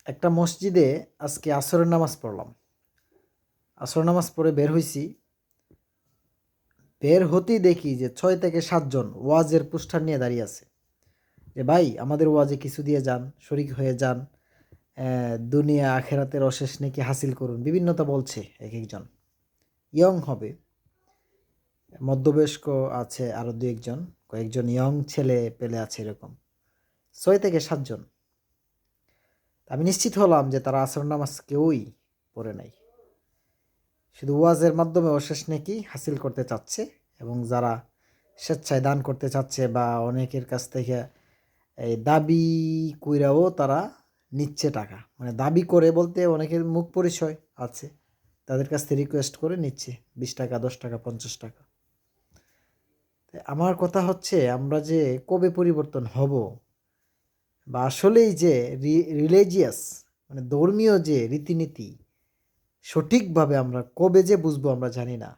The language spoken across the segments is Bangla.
একটা মসজিদে আজকে আসরের নামাজ পড়লাম। আসরের নামাজ পড়ে বের হইছি। বের হতেই দেখি যে ৬ থেকে ৭ জন ওয়াজের পোস্টার নিয়ে দাঁড়িয়ে আছে। যে ভাই আমাদের ওয়াজে কিছু দিয়ে যান, শরিক হয়ে যান। দুনিয়া আখেরাতের অশেষ নেকি হাসিল করুন। বিভিন্নতা বলছে একেকজন। ইয়ং হবে, মধ্যবয়স্ক আছে আরও ২-১ জন। কয়েকজন ইয়ং ছেলে পেলে আছে এরকম। ৬ থেকে ৭ জন। আমি নিশ্চিত হলাম যে তারা আসরের নামাজ কেউই পড়ে নাই। শুধু ওয়াজের মাধ্যমে অশেষ নেকি হাসিল করতে চাচ্ছে এবং যারা স্বেচ্ছায় দান করতে চাচ্ছে বা অনেকের কাছ থেকে এই দাবি কইরাও তারা নিচ্ছে টাকা। মানে দাবি করে বলতে অনেকের মুখ পরিচয় আছে। তাদের কাছ থেকে রিকোয়েস্ট করে নিচ্ছে ২০ টাকা, ১০ টাকা, ৫০ টাকা। আমার কথা হচ্ছে আমরা যে কবে পরিবর্তন হব বা আসলেই যে রিলিজিয়াস মানে ধর্মীয় যে রীতিনীতি সঠিকভাবে আমরা কবে যে বুঝবো আমরা জানি না।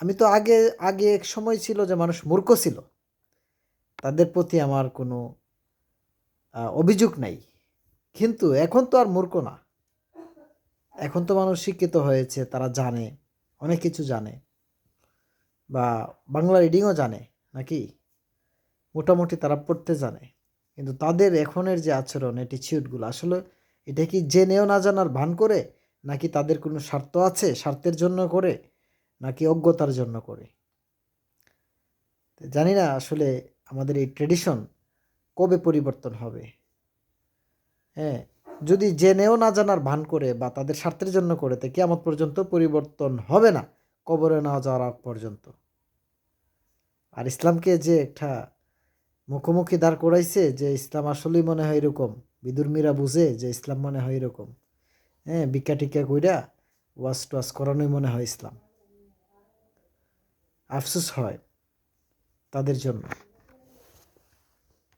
আমি তো আগে আগে এক সময় ছিল যে মানুষ মূর্খ ছিল। তাদের প্রতি আমার কোনো অভিযোগ নাই। কিন্তু এখন তো আর মূর্খ না। এখন তো মানুষ শিক্ষিত হয়েছে, তারা জানে, অনেক কিছু জানে বা বাংলা রিডিংও জানে নাকি? মোটামুটি তারা পড়তে জানে। কিন্তু তাদের এখনের যে আচরণ অ্যাটিচিউডগুলো আসলে এটা কি জেনেও না জানার ভান করে? নাকি তাদের কোনো স্বার্থ আছে, স্বার্থের জন্য করে? নাকি অজ্ঞতার জন্য করে? জানি না আসলে আমাদের এই ট্র্যাডিশন কবে পরিবর্তন হবে? হ্যাঁ, যদি জেনেও না জানার ভান করে বা তাদের স্বার্থের জন্য করে তো কিয়ামত পর্যন্ত পরিবর্তন হবে না, কবরে না যাওয়ার আগ পর্যন্ত। আর ইসলামকে যে একটা মুখোমুখি দাঁড় করাইছে যে ইসলাম আসলেই মনে হয় এরকম। বিধর্মীরা বুঝে যে ইসলাম মনে হয় এরকম। হ্যাঁ, ভিক্ষা-টিক্ষা কইরা ওয়াজ-টোয়াজ করানোই মনে হয় ইসলাম। আফসোস হয় তাদের জন্য।